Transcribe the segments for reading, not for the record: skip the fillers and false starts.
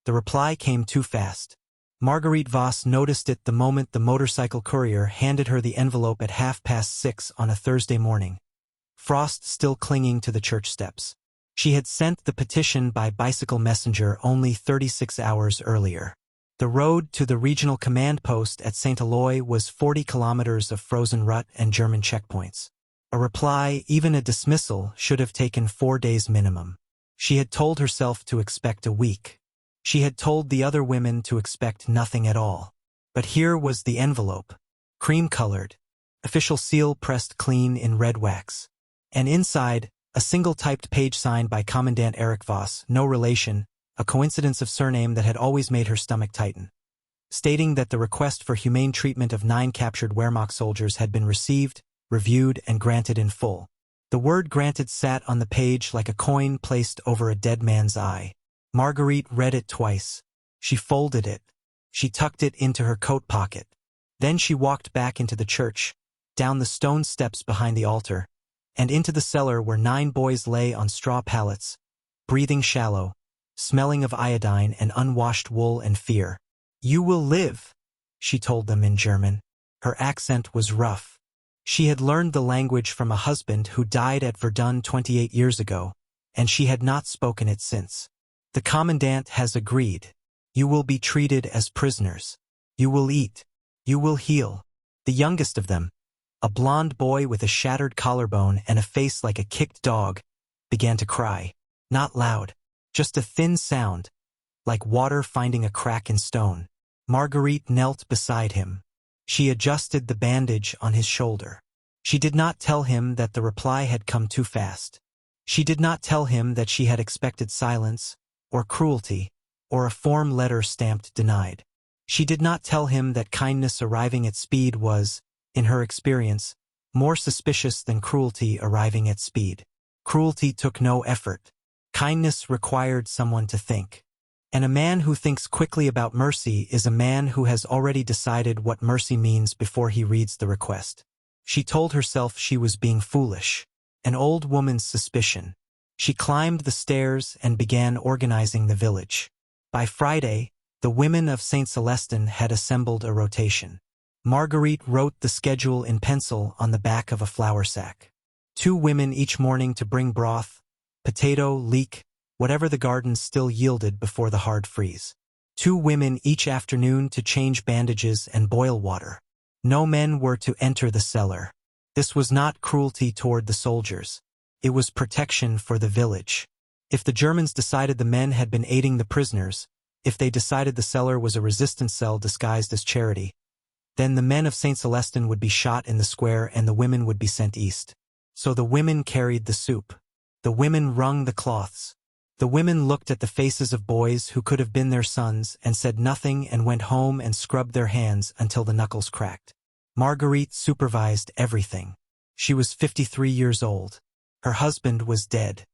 The reply came too fast. Marguerite Voss noticed it the moment the motorcycle courier handed her the envelope at 6:30 on a Thursday morning. Frost still clinging to the church steps. She had sent the petition by bicycle messenger only 36 hours earlier. The road to the regional command post at St. Eloi was 40 kilometers of frozen rut and German checkpoints. A reply, even a dismissal, should have taken 4 days minimum. She had told herself to expect a week. She had told the other women to expect nothing at all. But here was the envelope. Cream-colored. Official seal pressed clean in red wax. And inside, a single typed page signed by Commandant Erich Voss, no relation, a coincidence of surname that had always made her stomach tighten, stating that the request for humane treatment of 9 captured Wehrmacht soldiers had been received, reviewed, and granted in full. The word granted sat on the page like a coin placed over a dead man's eye. Marguerite read it twice. She folded it. She tucked it into her coat pocket. Then she walked back into the church, down the stone steps behind the altar, and into the cellar where 9 boys lay on straw pallets, breathing shallow, smelling of iodine and unwashed wool and fear. "You will live," she told them in German. Her accent was rough. She had learned the language from a husband who died at Verdun 28 years ago, and she had not spoken it since. "The commandant has agreed. You will be treated as prisoners. You will eat. You will heal." The youngest of them, a blond boy with a shattered collarbone and a face like a kicked dog, began to cry. Not loud, just a thin sound, like water finding a crack in stone. Marguerite knelt beside him. She adjusted the bandage on his shoulder. She did not tell him that the reply had come too fast. She did not tell him that she had expected silence, or cruelty, or a form letter stamped denied. She did not tell him that kindness arriving at speed was, in her experience, more suspicious than cruelty arriving at speed. Cruelty took no effort. Kindness required someone to think. And a man who thinks quickly about mercy is a man who has already decided what mercy means before he reads the request. She told herself she was being foolish, an old woman's suspicion. She climbed the stairs and began organizing the village. By Friday, the women of St. Celestin had assembled a rotation. Marguerite wrote the schedule in pencil on the back of a flour sack. 2 women each morning to bring broth, potato, leek, whatever the gardens still yielded before the hard freeze. 2 women each afternoon to change bandages and boil water. No men were to enter the cellar. This was not cruelty toward the soldiers. It was protection for the village. If the Germans decided the men had been aiding the prisoners, if they decided the cellar was a resistance cell disguised as charity, then the men of St. Celestin would be shot in the square and the women would be sent east. So the women carried the soup. The women wrung the cloths. The women looked at the faces of boys who could have been their sons and said nothing and went home and scrubbed their hands until the knuckles cracked. Marguerite supervised everything. She was 53 years old. Her husband was dead.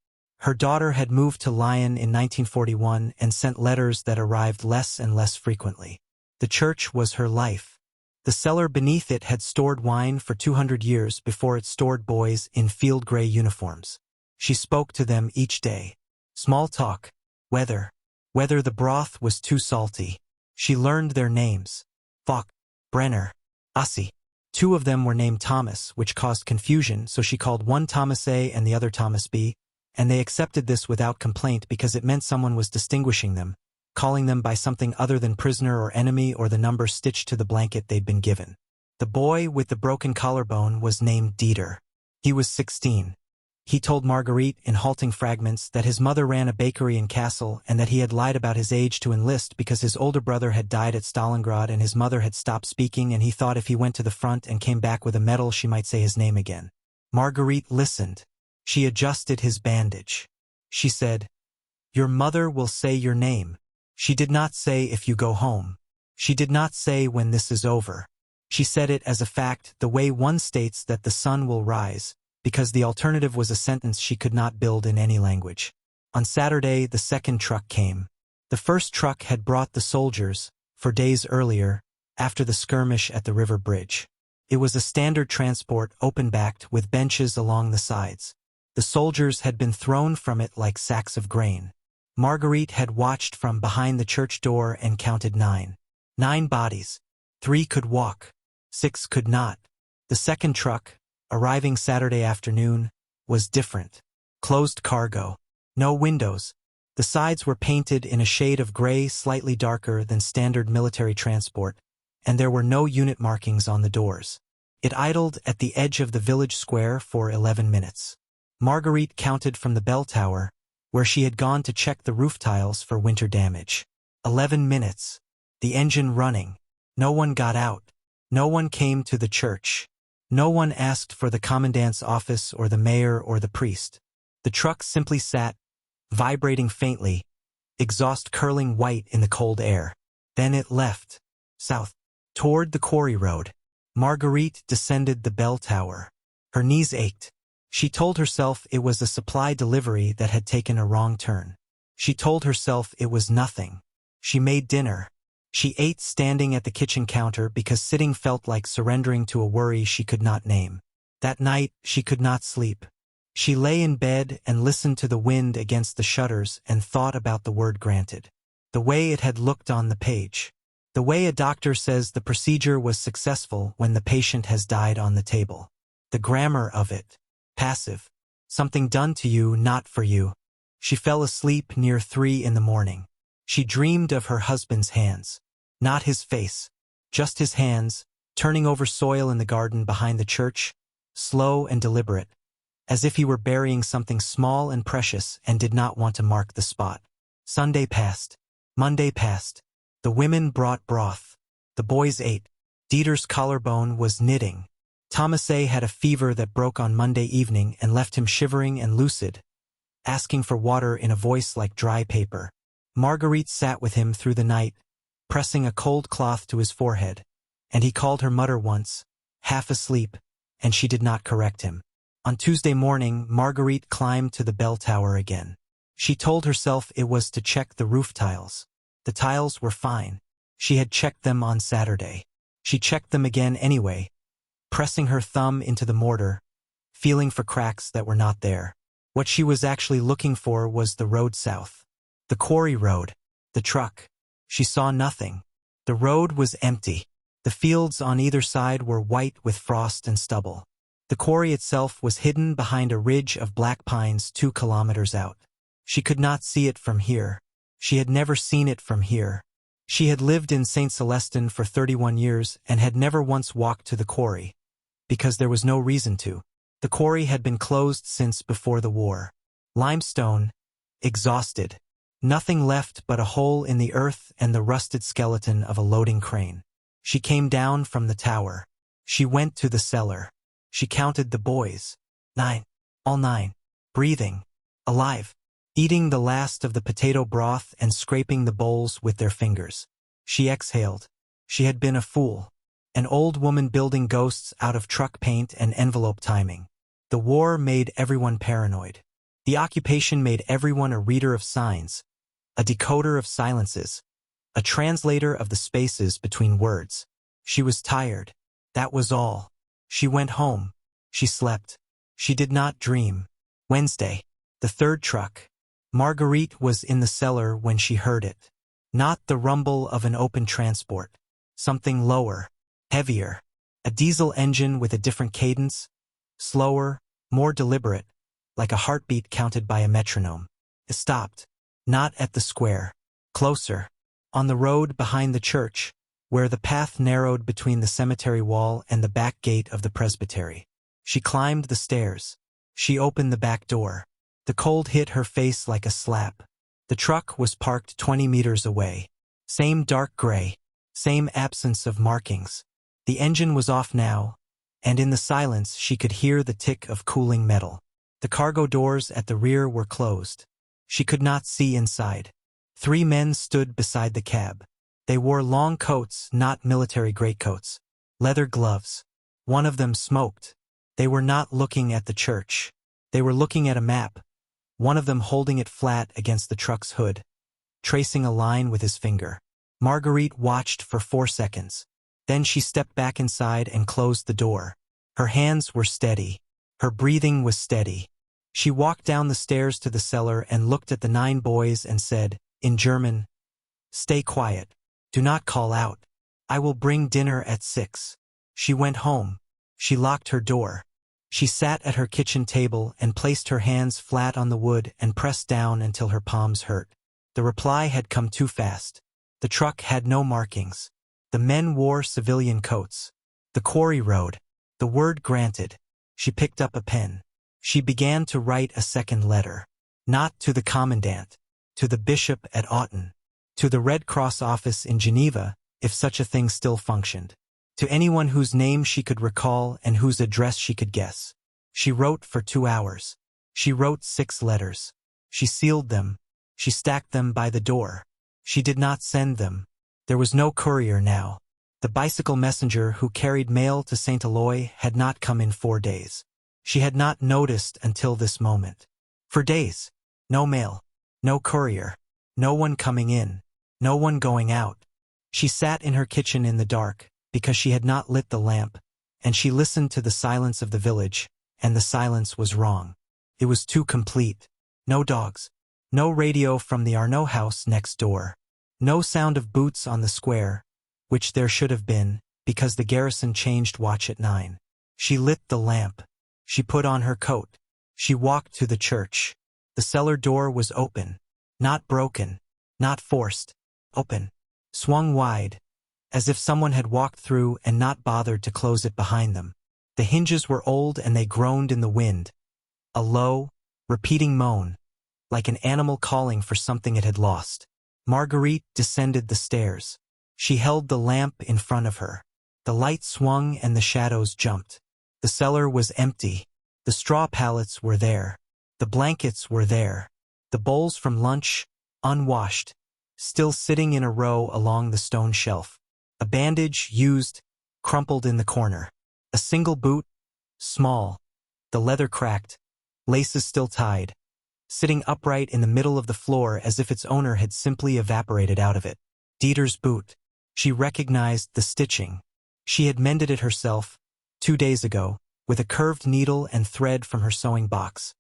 Her daughter had moved to Lyon in 1941 and sent letters that arrived less and less frequently. The church was her life. The cellar beneath it had stored wine for 200 years before it stored boys in field gray uniforms. She spoke to them each day. Small talk, whether the broth was too salty. She learned their names. Fock, Brenner, Ossie. 2 of them were named Thomas, which caused confusion, so she called one Thomas A and the other Thomas B, and they accepted this without complaint because it meant someone was distinguishing them, calling them by something other than prisoner or enemy or the number stitched to the blanket they'd been given. The boy with the broken collarbone was named Dieter. He was 16. He told Marguerite in halting fragments that his mother ran a bakery in Kassel and that he had lied about his age to enlist because his older brother had died at Stalingrad and his mother had stopped speaking, and he thought if he went to the front and came back with a medal she might say his name again. Marguerite listened. She adjusted his bandage. She said, "Your mother will say your name." She did not say if you go home. She did not say when this is over. She said it as a fact, the way one states that the sun will rise, because the alternative was a sentence she could not build in any language. On Saturday, the second truck came. The first truck had brought the soldiers, for days earlier, after the skirmish at the river bridge. It was a standard transport, open-backed, with benches along the sides. The soldiers had been thrown from it like sacks of grain. Marguerite had watched from behind the church door and counted 9. 9 bodies. 3 could walk. 6 could not. The second truck, arriving Saturday afternoon, was different. Closed cargo. No windows. The sides were painted in a shade of gray slightly darker than standard military transport, and there were no unit markings on the doors. It idled at the edge of the village square for 11 minutes. Marguerite counted from the bell tower, where she had gone to check the roof tiles for winter damage. 11 minutes. The engine running. No one got out. No one came to the church. No one asked for the commandant's office or the mayor or the priest. The truck simply sat, vibrating faintly, exhaust curling white in the cold air. Then it left, south, toward the quarry road. Marguerite descended the bell tower. Her knees ached. She told herself it was a supply delivery that had taken a wrong turn. She told herself it was nothing. She made dinner. She ate standing at the kitchen counter because sitting felt like surrendering to a worry she could not name. That night, she could not sleep. She lay in bed and listened to the wind against the shutters and thought about the word granted. The way it had looked on the page. The way a doctor says the procedure was successful when the patient has died on the table. The grammar of it. Passive. Something done to you, not for you. She fell asleep near 3 in the morning. She dreamed of her husband's hands. Not his face. Just his hands, turning over soil in the garden behind the church, slow and deliberate, as if he were burying something small and precious and did not want to mark the spot. Sunday passed. Monday passed. The women brought broth. The boys ate. Dieter's collarbone was knitting. Thomaset had a fever that broke on Monday evening and left him shivering and lucid, asking for water in a voice like dry paper. Marguerite sat with him through the night, pressing a cold cloth to his forehead, and he called her mother once, half asleep, and she did not correct him. On Tuesday morning, Marguerite climbed to the bell tower again. She told herself it was to check the roof tiles. The tiles were fine. She had checked them on Saturday. She checked them again anyway, pressing her thumb into the mortar, feeling for cracks that were not there. What she was actually looking for was the road south. The quarry road. The truck. She saw nothing. The road was empty. The fields on either side were white with frost and stubble. The quarry itself was hidden behind a ridge of black pines 2 kilometers out. She could not see it from here. She had never seen it from here. She had lived in St. Celestin for 31 years and had never once walked to the quarry, because there was no reason to. The quarry had been closed since before the war. Limestone, exhausted. Nothing left but a hole in the earth and the rusted skeleton of a loading crane. She came down from the tower. She went to the cellar. She counted the boys. 9. All 9. Breathing. Alive. Eating the last of the potato broth and scraping the bowls with their fingers. She exhaled. She had been a fool. An old woman building ghosts out of truck paint and envelope timing. The war made everyone paranoid. The occupation made everyone a reader of signs, a decoder of silences, a translator of the spaces between words. She was tired. That was all. She went home. She slept. She did not dream. Wednesday. The third truck. Marguerite was in the cellar when she heard it. Not the rumble of an open transport. Something lower, heavier. A diesel engine with a different cadence. Slower, more deliberate, like a heartbeat counted by a metronome. It stopped. Not at the square. Closer. On the road behind the church, where the path narrowed between the cemetery wall and the back gate of the presbytery. She climbed the stairs. She opened the back door. The cold hit her face like a slap. The truck was parked 20 meters away. Same dark gray. Same absence of markings. The engine was off now, and in the silence she could hear the tick of cooling metal. The cargo doors at the rear were closed. She could not see inside. 3 men stood beside the cab. They wore long coats, not military greatcoats. Leather gloves. One of them smoked. They were not looking at the church. They were looking at a map, one of them holding it flat against the truck's hood, tracing a line with his finger. Marguerite watched for 4 seconds. Then she stepped back inside and closed the door. Her hands were steady. Her breathing was steady. She walked down the stairs to the cellar and looked at the 9 boys and said, in German, "Stay quiet. Do not call out. I will bring dinner at 6. She went home. She locked her door. She sat at her kitchen table and placed her hands flat on the wood and pressed down until her palms hurt. The reply had come too fast. The truck had no markings. The men wore civilian coats. The quarry road. The word granted. She picked up a pen. She began to write a second letter. Not to the commandant. To the bishop at Autun. To the Red Cross office in Geneva, if such a thing still functioned. To anyone whose name she could recall and whose address she could guess. She wrote for 2 hours. She wrote 6 letters. She sealed them. She stacked them by the door. She did not send them. There was no courier now. The bicycle messenger who carried mail to St. Eloi had not come in 4 days. She had not noticed until this moment. For days. No mail. No courier. No one coming in. No one going out. She sat in her kitchen in the dark, because she had not lit the lamp, and she listened to the silence of the village, and the silence was wrong. It was too complete. No dogs. No radio from the Arnaud house next door. No sound of boots on the square, which there should have been, because the garrison changed watch at 9. She lit the lamp. She put on her coat. She walked to the church. The cellar door was open. Not broken. Not forced. Open. Swung wide, as if someone had walked through and not bothered to close it behind them. The hinges were old and they groaned in the wind. A low, repeating moan, like an animal calling for something it had lost. Marguerite descended the stairs. She held the lamp in front of her. The light swung and the shadows jumped. The cellar was empty. The straw pallets were there. The blankets were there. The bowls from lunch, unwashed, still sitting in a row along the stone shelf. A bandage, used, crumpled in the corner. A single boot, small, the leather cracked, laces still tied, sitting upright in the middle of the floor as if its owner had simply evaporated out of it. Dieter's boot. She recognized the stitching. She had mended it herself, 2 days ago, with a curved needle and thread from her sewing box,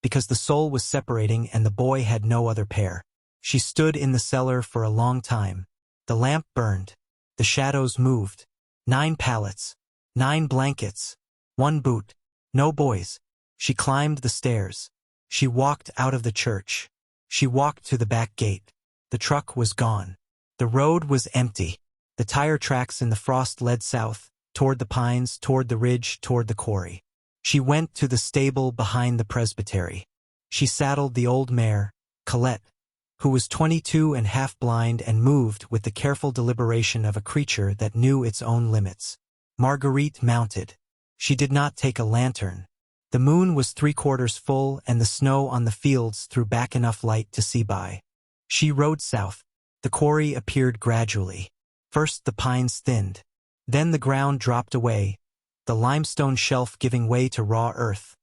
because the sole was separating and the boy had no other pair. She stood in the cellar for a long time. The lamp burned. The shadows moved. 9 pallets. 9 blankets. 1 boot. No boys. She climbed the stairs. She walked out of the church. She walked to the back gate. The truck was gone. The road was empty. The tire tracks in the frost led south, toward the pines, toward the ridge, toward the quarry. She went to the stable behind the presbytery. She saddled the old mare, Colette, who was 22 and half-blind and moved with the careful deliberation of a creature that knew its own limits. Marguerite mounted. She did not take a lantern. The moon was 3/4 full and the snow on the fields threw back enough light to see by. She rode south. The quarry appeared gradually. First the pines thinned. Then the ground dropped away, the limestone shelf giving way to raw earth,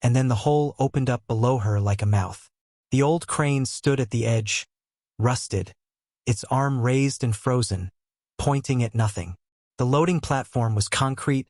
and then the hole opened up below her like a mouth. The old crane stood at the edge, rusted, its arm raised and frozen, pointing at nothing. The loading platform was concrete,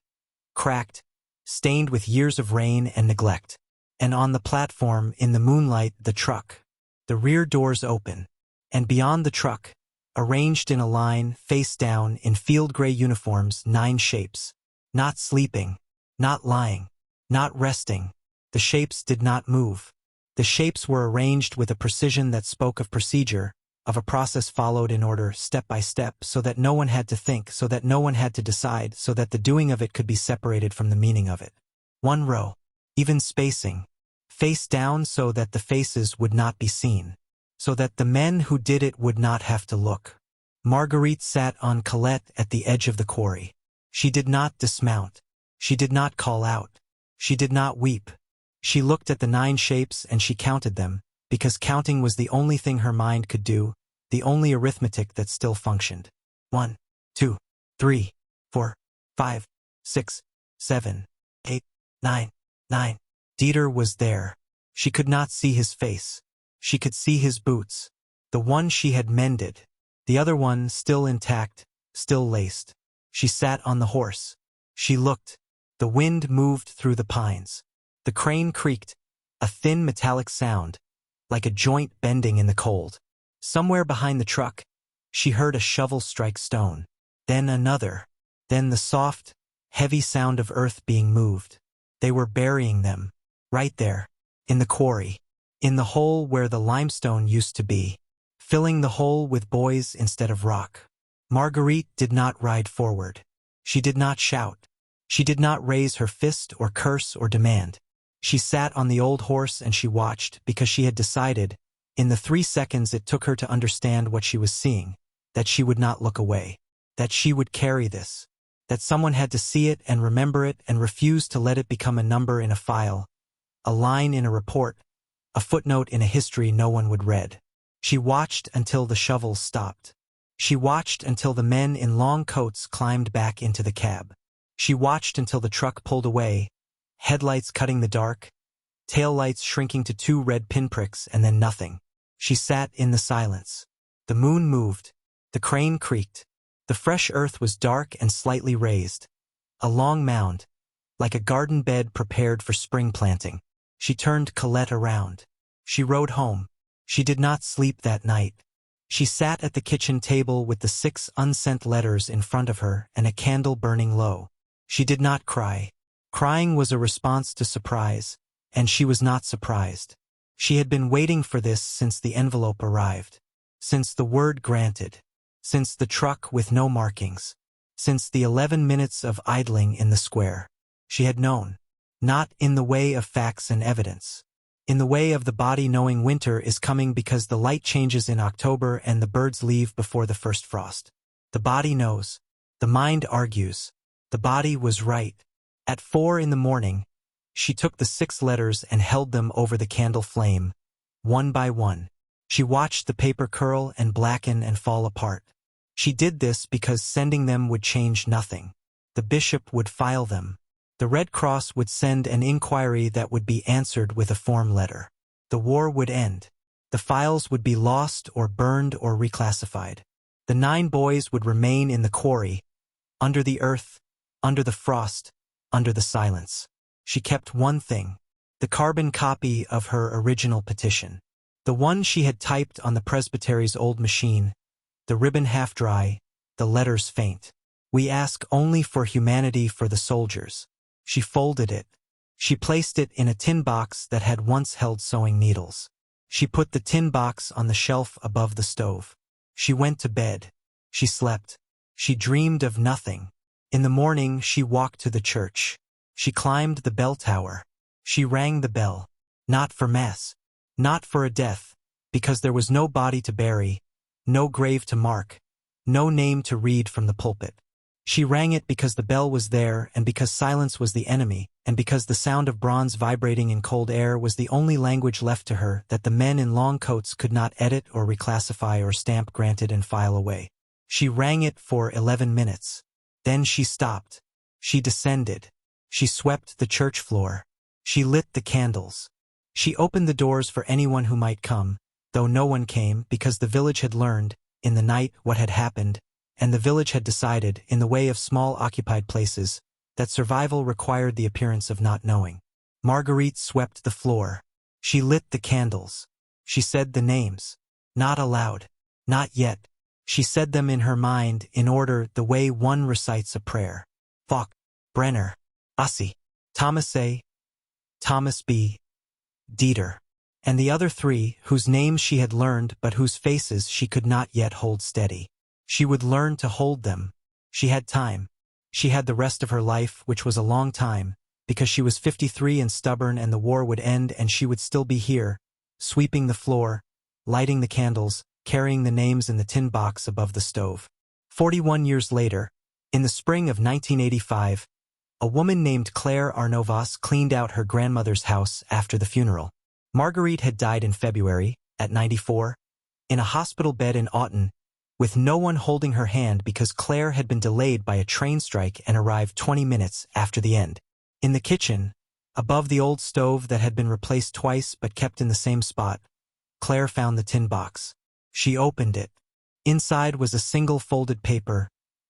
cracked, stained with years of rain and neglect. And on the platform, in the moonlight, the truck. The rear doors open. And beyond the truck, arranged in a line, face down, in field gray uniforms, 9 shapes. Not sleeping, not lying, not resting. The shapes did not move. The shapes were arranged with a precision that spoke of procedure, of a process followed in order, step by step, so that no one had to think, so that no one had to decide, so that the doing of it could be separated from the meaning of it. 1 row, even spacing, face down so that the faces would not be seen, so that the men who did it would not have to look. Marguerite sat on Colette at the edge of the quarry. She did not dismount. She did not call out. She did not weep. She looked at the 9 shapes and she counted them, because counting was the only thing her mind could do, the only arithmetic that still functioned. 1, 2, 3, 4, 5, 6, 7, 8, 9, 9. Dieter was there. She could not see his face. She could see his boots. The one she had mended. The other one still intact, still laced. She sat on the horse. She looked. The wind moved through the pines. The crane creaked. A thin metallic sound, like a joint bending in the cold. Somewhere behind the truck, she heard a shovel strike stone. Then another. Then the soft, heavy sound of earth being moved. They were burying them. Right there. In the quarry. In the hole where the limestone used to be. Filling the hole with boys instead of rock. Marguerite did not ride forward. She did not shout. She did not raise her fist or curse or demand. She sat on the old horse and she watched because she had decided, in the 3 seconds it took her to understand what she was seeing, that she would not look away, that she would carry this, that someone had to see it and remember it and refuse to let it become a number in a file, a line in a report, a footnote in a history no one would read. She watched until the shovels stopped. She watched until the men in long coats climbed back into the cab. She watched until the truck pulled away, headlights cutting the dark, taillights shrinking to 2 red pinpricks, and then nothing. She sat in the silence. The moon moved. The crane creaked. The fresh earth was dark and slightly raised. A long mound, like a garden bed prepared for spring planting. She turned Colette around. She rode home. She did not sleep that night. She sat at the kitchen table with the 6 unsent letters in front of her and a candle burning low. She did not cry. Crying was a response to surprise, and she was not surprised. She had been waiting for this since the envelope arrived, since the word granted, since the truck with no markings, since the 11 minutes of idling in the square. She had known, not in the way of facts and evidence, in the way of the body knowing winter is coming because the light changes in October and the birds leave before the first frost. The body knows. The mind argues. The body was right. At 4 in the morning, she took the 6 letters and held them over the candle flame, one by one. She watched the paper curl and blacken and fall apart. She did this because sending them would change nothing. The bishop would file them. The Red Cross would send an inquiry that would be answered with a form letter. The war would end. The files would be lost or burned or reclassified. The 9 boys would remain in the quarry, under the earth, under the frost, under the silence. She kept one thing, the carbon copy of her original petition. The one she had typed on the presbytery's old machine, the ribbon half dry, the letters faint. We ask only for humanity for the soldiers. She folded it. She placed it in a tin box that had once held sewing needles. She put the tin box on the shelf above the stove. She went to bed. She slept. She dreamed of nothing. In the morning she walked to the church. She climbed the bell tower. She rang the bell. Not for mass. Not for a death, because there was no body to bury, no grave to mark, no name to read from the pulpit. She rang it because the bell was there and because silence was the enemy, and because the sound of bronze vibrating in cold air was the only language left to her that the men in long coats could not edit or reclassify or stamp granted and file away. She rang it for 11 minutes. Then she stopped. She descended. She swept the church floor. She lit the candles. She opened the doors for anyone who might come, though no one came because the village had learned, in the night, what had happened, and the village had decided, in the way of small occupied places, that survival required the appearance of not knowing. Marguerite swept the floor. She lit the candles. She said the names. Not aloud. Not yet. She said them in her mind in order the way one recites a prayer. Falk, Brenner, Ussie, Thomas A., Thomas B., Dieter, and the other 3 whose names she had learned but whose faces she could not yet hold steady. She would learn to hold them. She had time. She had the rest of her life, which was a long time, because she was 53 and stubborn and the war would end and she would still be here, sweeping the floor, lighting the candles, carrying the names in the tin box above the stove. 41 years later, in the spring of 1985, a woman named Claire Arnovas cleaned out her grandmother's house after the funeral. Marguerite had died in February, at 94, in a hospital bed in Autun, with no one holding her hand because Claire had been delayed by a train strike and arrived 20 minutes after the end. In the kitchen, above the old stove that had been replaced twice but kept in the same spot, Claire found the tin box. She opened it. Inside was a single folded paper,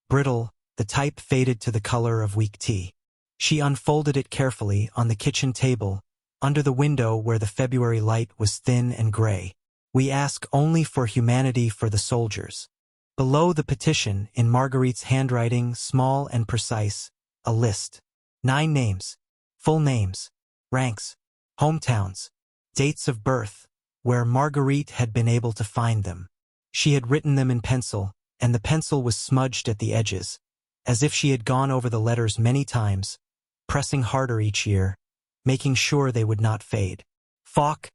brittle, the type faded to the color of weak tea. She unfolded it carefully on the kitchen table, Under the window where the February light was thin and gray. We ask only for humanity for the soldiers. Below the petition, in Marguerite's handwriting, small and precise, a list. 9 names. Full names. Ranks. Hometowns. Dates of birth, where Marguerite had been able to find them. She had written them in pencil, and the pencil was smudged at the edges, as if she had gone over the letters many times, pressing harder each year, making sure they would not fade. Falk,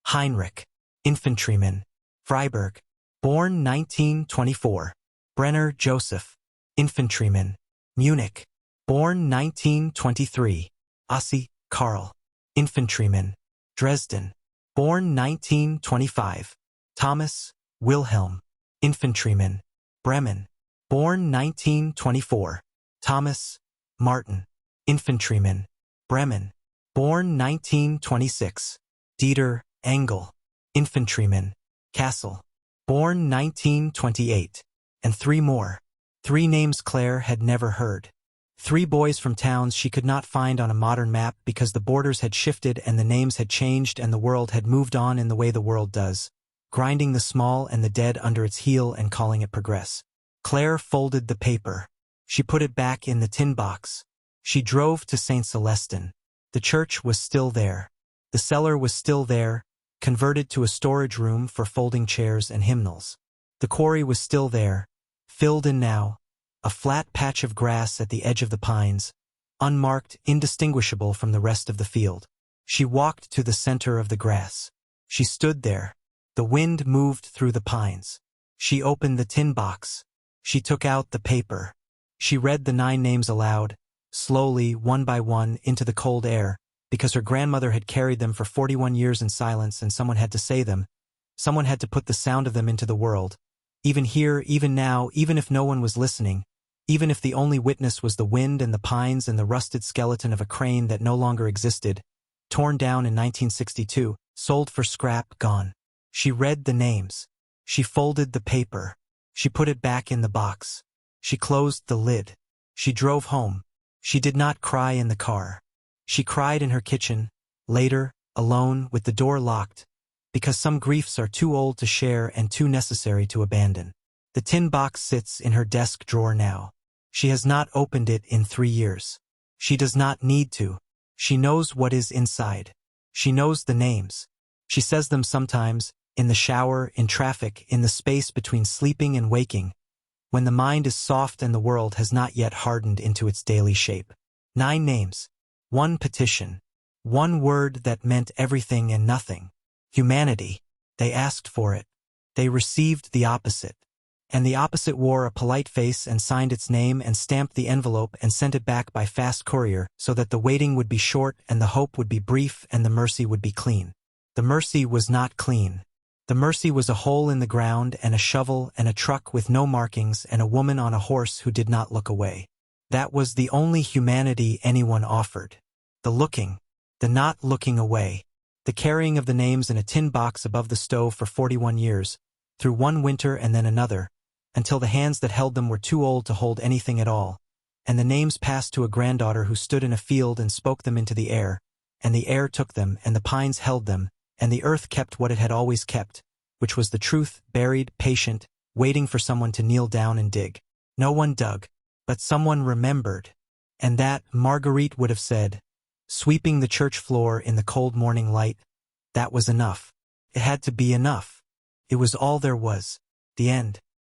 Heinrich, infantryman, Freiburg, born 1924. Brenner Joseph, infantryman, Munich, born 1923. Ossi, Karl, infantryman, Dresden, born 1925. Thomas, Wilhelm, infantryman, Bremen, born 1924. Thomas, Martin, infantryman, Bremen, born 1926. Dieter, Engel, infantryman, Kassel, born 1928. And 3 more. 3 names Claire had never heard. 3 boys from towns she could not find on a modern map because the borders had shifted and the names had changed and the world had moved on in the way the world does, grinding the small and the dead under its heel and calling it progress. Claire folded the paper. She put it back in the tin box. She drove to St. Celestin. The church was still there. The cellar was still there, converted to a storage room for folding chairs and hymnals. The quarry was still there, filled in now, a flat patch of grass at the edge of the pines, unmarked, indistinguishable from the rest of the field. She walked to the center of the grass. She stood there. The wind moved through the pines. She opened the tin box. She took out the paper. She read the 9 names aloud, slowly, one by one, into the cold air, because her grandmother had carried them for 41 years in silence and someone had to say them. Someone had to put the sound of them into the world. Even here, even now, even if no one was listening, even if the only witness was the wind and the pines and the rusted skeleton of a crane that no longer existed, torn down in 1962, sold for scrap, gone. She read the names. She folded the paper. She put it back in the box. She closed the lid. She drove home. She did not cry in the car. She cried in her kitchen, later, alone, with the door locked, because some griefs are too old to share and too necessary to abandon. The tin box sits in her desk drawer now. She has not opened it in 3 years. She does not need to. She knows what is inside. She knows the names. She says them sometimes, in the shower, in traffic, in the space between sleeping and waking, when the mind is soft and the world has not yet hardened into its daily shape. 9 names. 1 petition. 1 word that meant everything and nothing. Humanity. They asked for it. They received the opposite. And the opposite wore a polite face and signed its name and stamped the envelope and sent it back by fast courier so that the waiting would be short and the hope would be brief and the mercy would be clean. The mercy was not clean. The mercy was a hole in the ground and a shovel and a truck with no markings and a woman on a horse who did not look away. That was the only humanity anyone offered. The looking. The not looking away. The carrying of the names in a tin box above the stove for 41 years, through one winter and then another, until the hands that held them were too old to hold anything at all, and the names passed to a granddaughter who stood in a field and spoke them into the air, and the air took them, and the pines held them, and the earth kept what it had always kept, which was the truth, buried, patient, waiting for someone to kneel down and dig. No one dug, but someone remembered, and that, Marguerite would have said, sweeping the church floor in the cold morning light, that was enough. It had to be enough. It was all there was. The end.